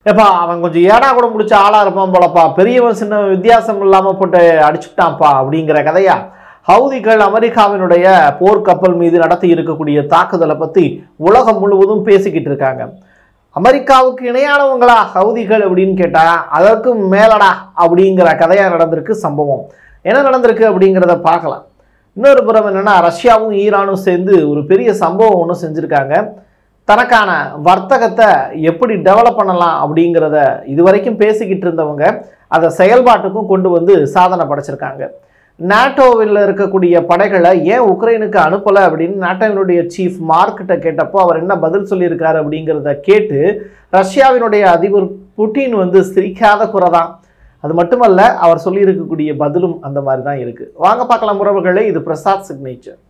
ஏப்பா அவன் கொஞ்சம் ஏடா கூட முடிச்ச ஆளா இருப்பான் போலப்பா, பெரியவன் சின்ன வித்தியாசம் இல்லாமல் போட்டு அடிச்சுட்டான்ப்பா அப்படிங்கிற கதையா ஹவுதிகள் அமெரிக்காவினுடைய போர்க்கப்பல் மீது நடத்தி இருக்கக்கூடிய தாக்குதலை பற்றி உலகம் முழுவதும் பேசிக்கிட்டு இருக்காங்க. அமெரிக்காவுக்கு இணையானவங்களா ஹவுதிகள் அப்படின்னு கேட்டால் அதற்கு மேலடா அப்படிங்கிற கதையாக நடந்திருக்கு. சம்பவம் என்ன நடந்திருக்கு அப்படிங்கிறத பார்க்கலாம். இன்னொரு புறம் என்னென்னா, ரஷ்யாவும் ஈரானும் சேர்ந்து ஒரு பெரிய சம்பவம் ஒன்று செஞ்சுருக்காங்க. தனக்கான வர்த்தகத்தை எப்படி டெவலப் பண்ணலாம் அப்படிங்கிறத இதுவரைக்கும் பேசிக்கிட்டு இருந்தவங்க அதை செயல்பாட்டுக்கும் கொண்டு வந்து சாதனை படைச்சிருக்காங்க. நாட்டோவில் இருக்கக்கூடிய படைகளை ஏன் உக்ரைனுக்கு அனுப்பலை அப்படின்னு நாட்டோவினுடைய சீஃப் மார்க்கிட்ட கேட்டப்போ அவர் என்ன பதில் சொல்லியிருக்காரு அப்படிங்கிறத கேட்டு ரஷ்யாவினுடைய அதிபர் புட்டின் வந்து சிரிக்காத குறை தான். அது மட்டுமல்ல, அவர் சொல்லியிருக்கக்கூடிய பதிலும் அந்த மாதிரி தான் இருக்குது. வாங்க பார்க்கலாம் உறவுகளே, இது பிரசாத் சிக்னேச்சர்.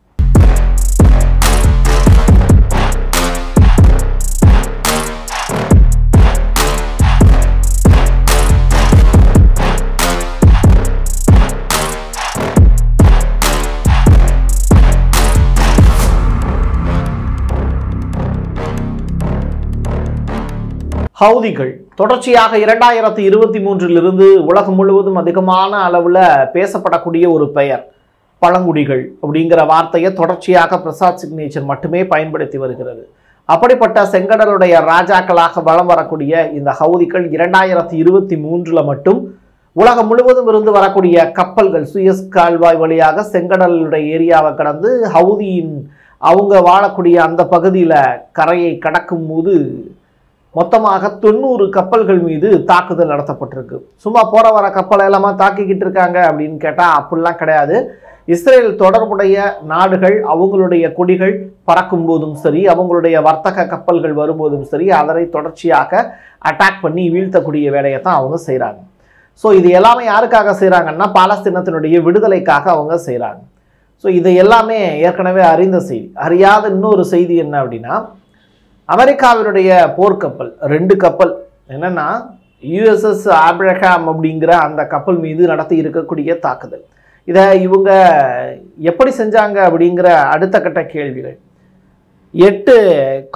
ஹவுதிகள் தொடர்ச்சியாக 2023 உலகம் முழுவதும் அதிகமான அளவில் பேசப்படக்கூடிய ஒரு பெயர். பழங்குடிகள் அப்படிங்கிற வார்த்தையை தொடர்ச்சியாக பிரசாத் சிக்னேச்சர் மட்டுமே பயன்படுத்தி வருகிறது. அப்படிப்பட்ட செங்கடலுடைய ராஜாக்களாக வலம் வரக்கூடிய இந்த ஹவுதிகள் 2023 மட்டும் உலகம் முழுவதும் இருந்து வரக்கூடிய கப்பல்கள் சுயஸ் கால்வாய் வழியாக செங்கடலுடைய ஏரியாவை கடந்து ஹவுதியின் அவங்க வாழக்கூடிய அந்த பகுதியில் கரையை கடக்கும் போது மொத்தமாக 90 கப்பல்கள் மீது தாக்குதல் நடத்தப்பட்டிருக்கு. சும்மா போற வர கப்பலை எல்லாமா தாக்கிக்கிட்டு இருக்காங்க அப்படின்னு கேட்டால் அப்படிலாம் கிடையாது. இஸ்ரேல் தொடர்புடைய நாடுகள் அவங்களுடைய கொடிகள் பறக்கும் போதும் சரி, அவங்களுடைய வர்த்தக கப்பல்கள் வரும்போதும் சரி, அதனை தொடர்ச்சியாக அட்டாக் பண்ணி வீழ்த்தக்கூடிய வேலையை தான் அவங்க செய்கிறாங்க. ஸோ இது எல்லாமே யாருக்காக செய்கிறாங்கன்னா, பாலஸ்தீனத்தினுடைய விடுதலைக்காக அவங்க செய்கிறாங்க. ஸோ இது எல்லாமே ஏற்கனவே அறிந்த செய்தி. அறியாத இன்னொரு செய்தி என்ன அப்படின்னா, அமெரிக்காவினுடைய போர்க்கப்பல் 2 கப்பல் என்னன்னா USS ஆப்ரஹாம் அப்படிங்கிற அந்த கப்பல் மீது நடத்தி இருக்கக்கூடிய தாக்குதல். இதை இவங்க எப்படி செஞ்சாங்க அப்படிங்கிற அடுத்த கட்ட கேள்விகள். 8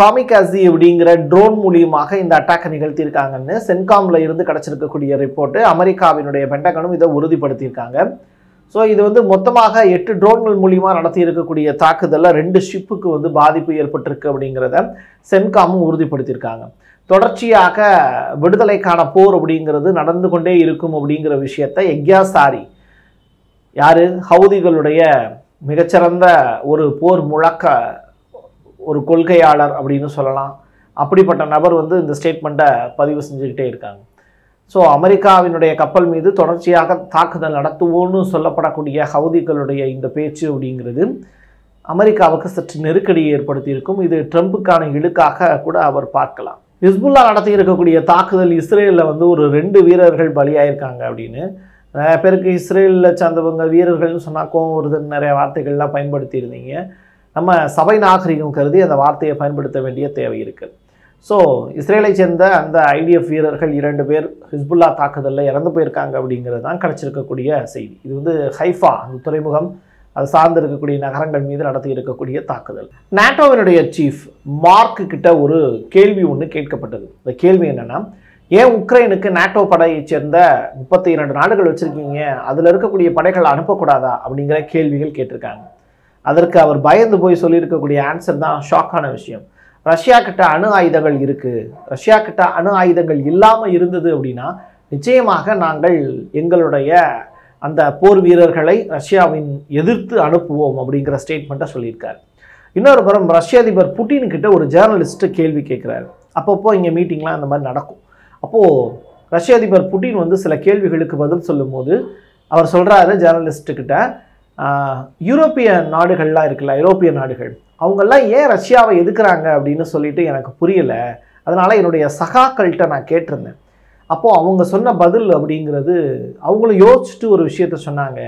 காமிகாசி அப்படிங்கிற ட்ரோன் மூலியமாக இந்த அட்டாக்கை நிகழ்த்தியிருக்காங்கன்னு சென்காம்ல இருந்து கிடைச்சிருக்கக்கூடிய ரிப்போர்ட்டு. அமெரிக்காவினுடைய பென்டகனும் இதை உறுதிப்படுத்தியிருக்காங்க. ஸோ இது வந்து மொத்தமாக 8 ட்ரோன்கள் மூலியமாக நடத்தி இருக்கக்கூடிய தாக்குதலில் 2 ஷிப்புக்கு வந்து பாதிப்பு ஏற்பட்டிருக்கு அப்படிங்கிறத சென்காமும் உறுதிப்படுத்தியிருக்காங்க. தொடர்ச்சியாக விடுதலைக்கான போர் அப்படிங்கிறது நடந்து கொண்டே இருக்கும் அப்படிங்கிற விஷயத்தை எக்யாசாரி, யார் ஹவுதிகளுடைய மிகச்சிறந்த ஒரு போர் முழக்க ஒரு கொள்கையாளர் அப்படின்னு சொல்லலாம். அப்படிப்பட்ட நபர் வந்து இந்த ஸ்டேட்மெண்ட்டை பதிவு செஞ்சுக்கிட்டே இருக்காங்க. ஸோ அமெரிக்காவினுடைய கப்பல் மீது தொடர்ச்சியாக தாக்குதல் நடத்துவோன்னு சொல்லப்படக்கூடிய ஹவுதிகளுடைய இந்த பேச்சு அப்படிங்கிறது அமெரிக்காவுக்கு சற்று நெருக்கடியை ஏற்படுத்தியிருக்கும். இது ட்ரம்புக்கான இழுக்காக கூட அவர் பார்க்கலாம். ஹிஸ்புல்லா நடத்தி இருக்கக்கூடிய தாக்குதல் இஸ்ரேலில் வந்து ஒரு 2 வீரர்கள் பலியாயிருக்காங்க அப்படின்னு நிறைய பேருக்கு இஸ்ரேலில் சார்ந்தவங்க வீரர்கள்னு சொன்னாக்கும் ஒரு நிறைய வார்த்தைகள்லாம் பயன்படுத்தியிருந்தீங்க. நம்ம சபை நாகரிகம் கருதி அந்த வார்த்தையை பயன்படுத்த வேண்டிய தேவை இருக்குது. ஸோ இஸ்ரேலை சேர்ந்த அந்த IDF வீரர்கள் 2 பேர் ஹிஸ்புல்லா தாக்குதலில் இறந்து போயிருக்காங்க அப்படிங்கிறது தான் கிடச்சிருக்கக்கூடிய செய்தி. இது வந்து ஹைஃபா அந்த துறைமுகம் அது சார்ந்து இருக்கக்கூடிய நகரங்கள் மீது நடத்தி இருக்கக்கூடிய தாக்குதல். நாட்டோவினுடைய சீஃப் மார்க் கிட்ட ஒரு கேள்வி ஒன்று கேட்கப்பட்டது. இந்த கேள்வி என்னன்னா, ஏன் உக்ரைனுக்கு நாட்டோ படையை சேர்ந்த 32 நாடுகள் வச்சுருக்கீங்க, அதில் இருக்கக்கூடிய படைகளை அனுப்பக்கூடாதா அப்படிங்கிற கேள்விகள் கேட்டிருக்காங்க. அதற்கு அவர் பயந்து போய் சொல்லியிருக்கக்கூடிய ஆன்சர் தான் ஷாக்கான விஷயம். ரஷ்யா கிட்ட அணு ஆயுதங்கள் இருக்குது, ரஷ்யா கிட்ட அணு ஆயுதங்கள் இல்லாமல் இருந்தது அப்படின்னா நிச்சயமாக நாங்கள் எங்களுடைய அந்த போர் வீரர்களை ரஷ்யாவின் எதிர்த்து அனுப்புவோம் அப்படிங்கிற ஸ்டேட்மெண்ட்டை சொல்லியிருக்காரு. இன்னொரு புறம் ரஷ்ய அதிபர் புட்டின் கிட்ட ஒரு ஜேர்னலிஸ்ட்டு கேள்வி கேட்குறாரு. அப்பப்போ இங்கே மீட்டிங்லாம் அந்த மாதிரி நடக்கும். அப்போது ரஷ்ய அதிபர் புட்டின் வந்து சில கேள்விகளுக்கு பதில் சொல்லும் போது அவர் சொல்கிறாரு ஜேர்னலிஸ்ட்டுக்கிட்ட, யூரோப்பிய நாடுகள்லாம் இருக்குல்ல, ஐரோப்பிய நாடுகள் அவங்கெல்லாம் ஏன் ரஷ்யாவை எதுக்குறாங்க அப்படின்னு சொல்லிட்டு எனக்கு புரியலை. அதனால் என்னுடைய சகாக்கள்கிட்ட நான் கேட்டிருந்தேன். அப்போது அவங்க சொன்ன பதில் அப்படிங்கிறது அவங்களும் யோசிச்சுட்டு ஒரு விஷயத்த சொன்னாங்க.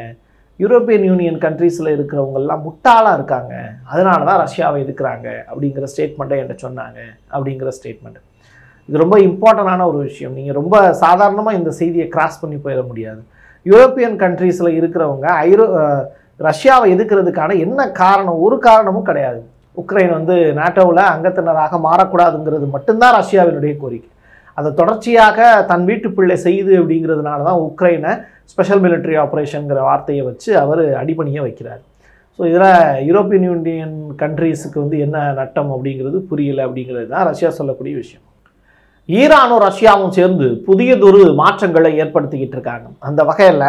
யூரோப்பியன் யூனியன் கண்ட்ரீஸில் இருக்கிறவங்கெல்லாம் முட்டாளாக இருக்காங்க, அதனால தான் ரஷ்யாவை எதுக்குறாங்க அப்படிங்கிற ஸ்டேட்மெண்ட்டை என்கிட்ட சொன்னாங்க அப்படிங்கிற ஸ்டேட்மெண்ட். இது ரொம்ப இம்பார்ட்டண்டான ஒரு விஷயம். நீங்கள் ரொம்ப சாதாரணமாக இந்த செய்தியை கிராஸ் பண்ணி போயிட முடியாது. யூரோப்பியன் கண்ட்ரீஸில் இருக்கிறவங்க ரஷ்யாவை எதிர்க்கிறதுக்கான என்ன காரணம்? ஒரு காரணமும் கிடையாது. உக்ரைன் வந்து நாட்டோவில் அங்கத்தினராக மாறக்கூடாதுங்கிறது மட்டும்தான் ரஷ்யாவினுடைய கோரிக்கை. அதை தொடர்ச்சியாக தன் வீட்டு பிள்ளை செய்யுது அப்படிங்கிறதுனால தான் உக்ரைனை ஸ்பெஷல் மிலிட்டரி ஆப்ரேஷனுங்கிற வார்த்தையை வச்சு அவர் அடிபணிய வைக்கிறார். ஸோ இதில் யூரோப்பியன் யூனியன் கண்ட்ரீஸுக்கு வந்து என்ன நட்டம் அப்படிங்கிறது புரியலை அப்படிங்கிறது தான் ரஷ்யா சொல்லக்கூடிய விஷயம். ஈரானும் ரஷ்யாவும் சேர்ந்து புதியதொரு மாற்றங்களை ஏற்படுத்திக்கிட்டு இருக்காங்க. அந்த வகையில்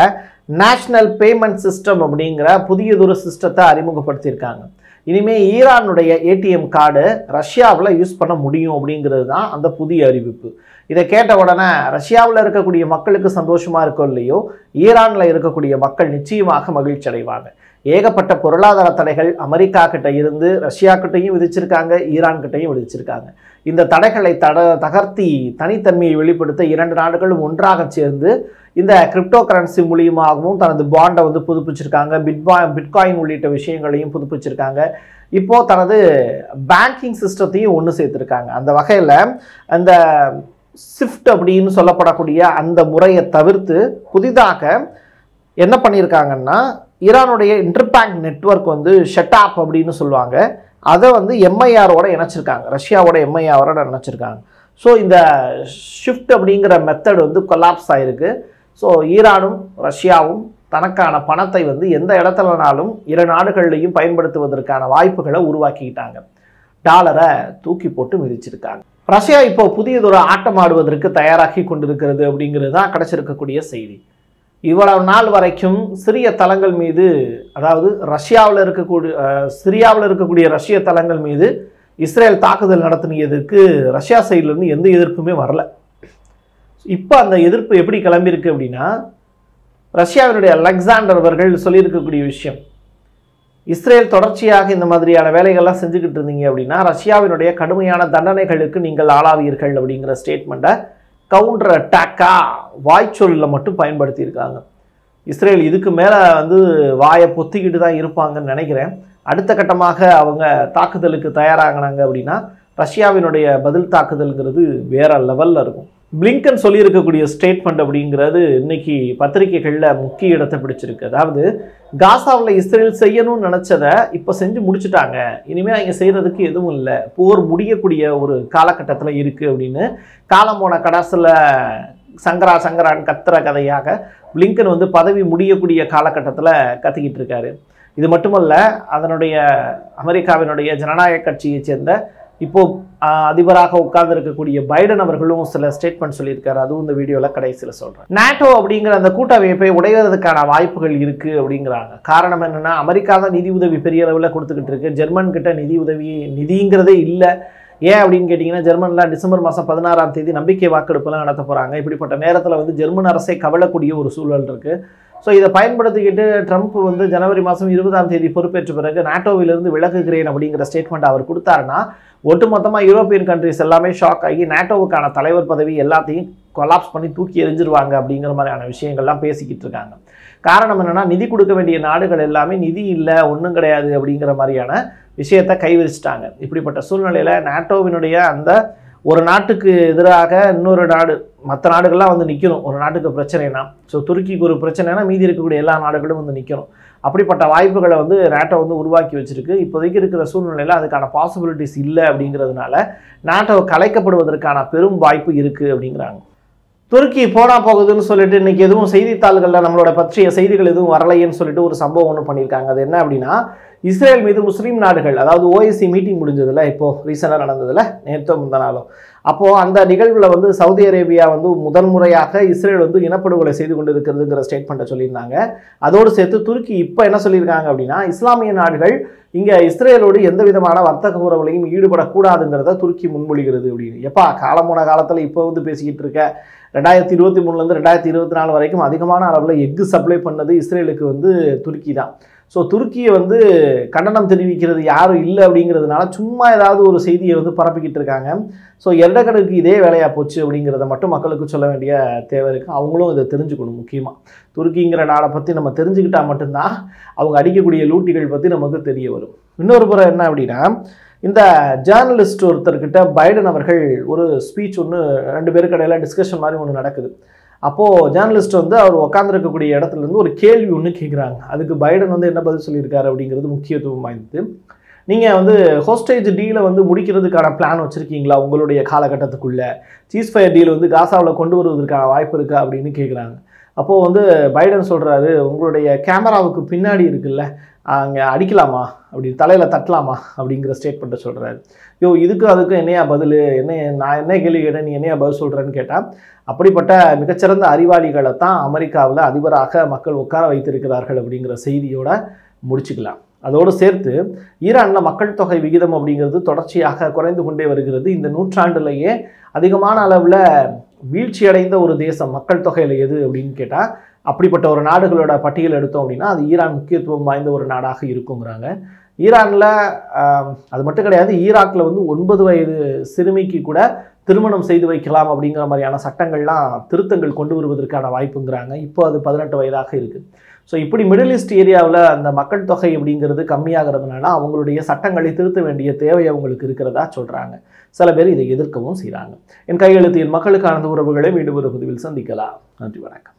நேஷ்னல் பேமெண்ட் சிஸ்டம் அப்படிங்கிற புதியதொரு சிஸ்டத்தை அறிமுகப்படுத்தியிருக்காங்க. இனிமேல் ஈரானுடைய ஏடிஎம் கார்டு ரஷ்யாவில் யூஸ் பண்ண முடியும் அப்படிங்கிறது தான் அந்த புதிய அறிவிப்பு. இதை கேட்ட உடனே ரஷ்யாவில் இருக்கக்கூடிய மக்களுக்கு சந்தோஷமாக இருக்கோ இல்லையோ, ஈரானில் இருக்கக்கூடிய மக்கள் நிச்சயமாக மகிழ்ச்சி அடைவாங்க. ஏகப்பட்ட பொருளாதார தடைகள் அமெரிக்கா கிட்ட இருந்து ரஷ்யா கிட்டையும் விதிச்சிருக்காங்க, ஈரான் கிட்டையும் விதிச்சிருக்காங்க. இந்த தடைகளை தகர்த்தி தனித்தன்மையை வெளிப்படுத்த இரண்டு நாடுகளும் ஒன்றாக சேர்ந்து இந்த கிரிப்டோ கரன்சி மூலியமாகவும் தனது பாண்டை வந்து புதுப்பிச்சிருக்காங்க. பிட்காயின் உள்ளிட்ட விஷயங்களையும் புதுப்பிச்சிருக்காங்க. இப்போ தனது பேங்கிங் சிஸ்டத்தையும் ஒன்று சேர்த்துருக்காங்க. அந்த வகையில் அந்த ஸ்விஃப்ட் அப்படின்னு சொல்லப்படக்கூடிய அந்த முறையை தவிர்த்து புதிதாக என்ன பண்ணியிருக்காங்கன்னா, ஈரானுடைய இன்டர்பேங்க் நெட்வொர்க் வந்து ஷட்டாப் அப்படின்னு சொல்லுவாங்க, அதை வந்து எம்ஐஆரோட இணைச்சிருக்காங்க, ரஷ்யாவோட எம்ஐஆரோட இணைச்சிருக்காங்க. ஸோ இந்த ஷிஃப்ட் அப்படிங்கிற மெத்தட் வந்து கொலாப்ஸ் ஆகிருக்கு. ஸோ ஈரானும் ரஷ்யாவும் தனக்கான பணத்தை வந்து எந்த இடத்துலனாலும் இரு நாடுகள்லையும் பயன்படுத்துவதற்கான வாய்ப்புகளை உருவாக்கிக்கிட்டாங்க. டாலரை தூக்கி போட்டு மிதிச்சிருக்காங்க. ரஷ்யா இப்போ புதியதொரு ஆட்டம் ஆடுவதற்கு தயாராகி கொண்டிருக்கிறது அப்படிங்கிறது தான் கிடைச்சிருக்கக்கூடிய செய்தி. இவ்வளவு நாள் வரைக்கும் சிறிய தளங்கள் மீது, அதாவது சிரியாவில் இருக்கக்கூடிய ரஷ்ய தளங்கள் மீது இஸ்ரேல் தாக்குதல் நடத்தினதுக்கு ரஷ்யா சைட்லேருந்து எந்த எதிர்ப்புமே வரல. இப்போ அந்த எதிர்ப்பு எப்படி கிளம்பியிருக்கு அப்படின்னா, ரஷ்யாவினுடைய அலெக்சாண்டர் அவர்கள் சொல்லியிருக்கக்கூடிய விஷயம், இஸ்ரேல் தொடர்ச்சியாக இந்த மாதிரியான வேலைகள்லாம் செஞ்சுக்கிட்டு இருந்தீங்க அப்படின்னா ரஷ்யாவினுடைய கடுமையான தண்டனைகளுக்கு நீங்கள் ஆளாவீர்கள் அப்படிங்கிற ஸ்டேட்மெண்ட்டை கவுண்டர் அட்டாக்கா வாய்ச்சொல்லில் மட்டும் பயன்படுத்தியிருக்காங்க. இஸ்ரேல் இதுக்கு மேலே வந்து வாயை பொத்திக்கிட்டு தான் இருப்பாங்கன்னு நினைக்கிறேன். அடுத்த கட்டமாக அவங்க தாக்குதலுக்கு தயாராகினாங்க அப்படின்னா ரஷ்யாவினுடைய பதில் தாக்குதல்ங்கிறது வேற லெவலில் இருக்கும். பிளிங்கன் சொல்லியிருக்கக்கூடிய ஸ்டேட்மெண்ட் அப்படிங்கிறது இன்னைக்கு பத்திரிகைகளில் முக்கிய இடத்தை பிடிச்சிருக்கு. அதாவது காசாவில் இஸ்ரேல் செய்யணும்னு நினச்சதை இப்போ செஞ்சு முடிச்சுட்டாங்க, இனிமேல் அவங்க செய்கிறதுக்கு எதுவும் இல்லை, போர் முடியக்கூடிய ஒரு காலகட்டத்தில் இருக்குது அப்படின்னு காலம் போன கடைசியில் சங்கரான் கத்துற கதையாக பிளிங்கன் வந்து பதவி முடியக்கூடிய காலகட்டத்தில் கத்திக்கிட்டு இருக்காரு. இது மட்டுமல்ல, அதனுடைய அமெரிக்காவினுடைய ஜனநாயக கட்சியை சேர்ந்த இப்போ அதிபராக உட்கார்ந்து இருக்கக்கூடிய பைடன் அவர்களும் சில ஸ்டேட்மெண்ட் சொல்லியிருக்காரு. அதுவும் இந்த வீடியோவில் கடைசியில் சொல்கிறேன். நேட்டோ அப்படிங்கிற அந்த கூட்டமைப்பை உடைவதற்கான வாய்ப்புகள் இருக்குது அப்படிங்கிறாங்க. காரணம் என்னென்னா, அமெரிக்கா தான் நிதி உதவி பெரிய அளவில் கொடுத்துக்கிட்டு இருக்கு. ஜெர்மன் கிட்ட நிதிங்கிறதே இல்லை. ஏன் அப்படின்னு கேட்டிங்கன்னா, ஜெர்மனில் டிசம்பர் மாதம் 16ஆம் தேதி நம்பிக்கை வாக்கெடுப்பெல்லாம் நடத்த போகிறாங்க. இப்படிப்பட்ட நேரத்தில் வந்து ஜெர்மன் அரசை கவலக்கூடிய ஒரு சூழல் இருக்குது. ஸோ இதை பயன்படுத்திக்கிட்டு ட்ரம்ப் வந்து ஜனவரி மாதம் 20ஆம் தேதி பொறுப்பேற்ற பிறகு நாட்டோவிலிருந்து விலகுகிறேன் அப்படிங்கிற ஸ்டேட்மெண்ட் அவர் கொடுத்தாருன்னா ஒட்டுமொத்தமாக யூரோப்பியன் கண்ட்ரிஸ் எல்லாமே ஷாக் ஆகி நாட்டோவுக்கான தலைவர் பதவி எல்லாத்தையும் கொலாப்ஸ் பண்ணி தூக்கி எறிஞ்சிருவாங்க அப்படிங்கிற மாதிரியான விஷயங்கள்லாம் பேசிக்கிட்டு இருக்காங்க. காரணம் என்னென்னா, நிதி கொடுக்க வேண்டிய நாடுகள் எல்லாமே நிதி இல்லை, ஒன்றும் கிடையாது அப்படிங்கிற மாதிரியான விஷயத்தை கைவிரிச்சிட்டாங்க. இப்படிப்பட்ட சூழ்நிலையில் நாட்டோவினுடைய அந்த ஒரு நாட்டுக்கு எதிராக இன்னொரு நாடு, மற்ற நாடுகள்லாம் வந்து நிற்கணும். ஒரு நாட்டுக்கு பிரச்சனைனா, ஸோ துருக்கிக்கு ஒரு பிரச்சனைனா மீதி இருக்கக்கூடிய எல்லா நாடுகளும் வந்து நிற்கணும். அப்படிப்பட்ட வாய்ப்புகளை வந்து நாட்டோ வந்து உருவாக்கி வச்சிருக்கு. இப்போதைக்கு இருக்கிற சூழ்நிலையில் அதுக்கான பாசிபிலிட்டிஸ் இல்லை அப்படிங்கிறதுனால நாட்டோ கலைக்கப்படுவதற்கான பெரும் வாய்ப்பு இருக்குது அப்படிங்கிறாங்க. துருக்கி போனா போகுதுன்னு சொல்லிட்டு இன்னைக்கு எதுவும் செய்தித்தாள்களில் நம்மளோட பற்றிய செய்திகள் எதுவும் வரலைன்னு சொல்லிட்டு ஒரு சம்பவம் ஒன்று பண்ணியிருக்காங்க. அது என்ன அப்படின்னா, இஸ்ரேல் மீது முஸ்லீம் நாடுகள், அதாவது ஓஐசி மீட்டிங் முடிஞ்சதில்ல, இப்போது ரீசெண்டாக நடந்ததில்ல, நேற்றோ முந்தனாலும், அப்போது அந்த நிகழ்வில் வந்து சவுதி அரேபியா வந்து முதன்முறையாக இஸ்ரேல் வந்து இனப்படுகொலை செய்து கொண்டு இருக்கிறதுங்கிற ஸ்டேட்மெண்ட்டை சொல்லியிருந்தாங்க. அதோடு சேர்த்து துருக்கி இப்போ என்ன சொல்லியிருக்காங்க அப்படின்னா, இஸ்லாமிய நாடுகள் இங்கே இஸ்ரேலோடு எந்த விதமான வர்த்தக உறவுகளையும் ஈடுபடக்கூடாதுங்கிறத துருக்கி முன்மொழிகிறது அப்படின்னு. எப்பா காலமான காலத்தில் இப்போ வந்து பேசிக்கிட்டு இருக்க 2023 2024 வரைக்கும் அதிகமான அளவில் எஃகு சப்ளை பண்ணது இஸ்ரேலுக்கு வந்து துருக்கி தான். ஸோ துருக்கியை வந்து கண்டனம் தெரிவிக்கிறது யாரும் இல்லை அப்படிங்கிறதுனால சும்மா ஏதாவது ஒரு செய்தியை வந்து பரப்பிக்கிட்டு இருக்காங்க. ஸோ எர்டகனுக்கு இதே வேலையாக போச்சு அப்படிங்கிறத மட்டும் மக்களுக்கு சொல்ல வேண்டிய தேவை இருக்குது. அவங்களும் இதை தெரிஞ்சுக்கணும். முக்கியமாக துருக்கிங்கிற நாடை பற்றி நம்ம தெரிஞ்சுக்கிட்டால் மட்டும்தான் அவங்க அடிக்கக்கூடிய லூட்டிகள் பற்றி நமக்கு தெரிய வரும். இன்னொரு புறம் என்ன அப்படின்னா, இந்த ஜேர்னலிஸ்ட் ஒருத்தர்கிட்ட பைடன் அவர்கள் ஒரு ஸ்பீச் ஒன்று, 2 பேருக்கு இடையில டிஸ்கஷன் மாதிரி ஒன்று நடக்குது. அப்போது ஜேர்னலிஸ்ட் வந்து அவர் உட்காந்துருக்கக்கூடிய இடத்துலேருந்து ஒரு கேள்வி ஒன்று கேட்குறாங்க. அதுக்கு பைடன் வந்து என்ன பதில் சொல்லியிருக்காரு அப்படிங்கிறது முக்கியத்துவம் வாய்ந்தது. நீங்கள் வந்து ஹோஸ்டேஜ் டீலை வந்து முடிக்கிறதுக்கான பிளான் வச்சுருக்கீங்களா உங்களுடைய காலகட்டத்துக்குள்ளே? சீஸ்ஃபயர் டீல் வந்து காசாவில் கொண்டு வருவதற்கான வாய்ப்பு இருக்கா அப்படின்னு கேட்குறாங்க. அப்போது வந்து பைடன் சொல்கிறாரு, உங்களுடைய கேமராவுக்கு பின்னாடி இருக்குல்ல, அங்கே அடிக்கலாமா, அப்படி தலையில் தட்டலாமா அப்படிங்கிற ஸ்டேட்மெண்ட்டை சொல்கிறாரு. இதுக்கும் அதுக்கும் என்னையா பதில், நான் என்ன கேள்வி கேட்டேன், நீ என்னையா பதில் சொல்கிறேன்னு கேட்டால், அப்படிப்பட்ட மிகச்சிறந்த அறிவாளிகளை தான் அமெரிக்காவில் அதிபராக மக்கள் உட்கார வைத்திருக்கிறார்கள் அப்படிங்கிற செய்தியோட முடிச்சுக்கலாம். அதோடு சேர்த்து ஈரானில் மக்கள் தொகை விகிதம் அப்படிங்கிறது தொடர்ச்சியாக குறைந்து கொண்டே வருகிறது. இந்த நூற்றாண்டுலேயே அதிகமான அளவில் வீழ்ச்சி அடைந்த ஒரு தேசம் மக்கள் தொகையில் எது அப்படின்னு கேட்டால், அப்படிப்பட்ட ஒரு நாடுகளோட பட்டியல் எடுத்தோம் அப்படின்னா அது ஈரான் முக்கியத்துவம் வாய்ந்த ஒரு நாடாக இருக்குங்கிறாங்க. ஈரானில் அது மட்டும் கிடையாது, ஈராக்கில் வந்து 9 வயது சிறுமிக்கு கூட திருமணம் செய்து வைக்கலாம் அப்படிங்கிற மாதிரியான சட்டங்கள்லாம் திருத்தங்கள் கொண்டு வருவதற்கான வாய்ப்புங்கிறாங்க. இப்போ அது 18 வயதாக இருக்குது. ஸோ இப்படி மிடில் ஈஸ்ட் ஏரியாவில் அந்த மக்கள் தொகை அப்படிங்கிறது கம்மியாகிறதுனால அவங்களுடைய சட்டங்களை திருத்த வேண்டிய தேவை அவங்களுக்கு இருக்கிறதா சொல்கிறாங்க. சில பேர் இதை எதிர்க்கவும் செய்கிறாங்க. என் கையெழுத்து என் மக்களுக்கான உறவுகளை மீண்டும் ஒரு பதிவில் சந்திக்கலாம். நன்றி, வணக்கம்.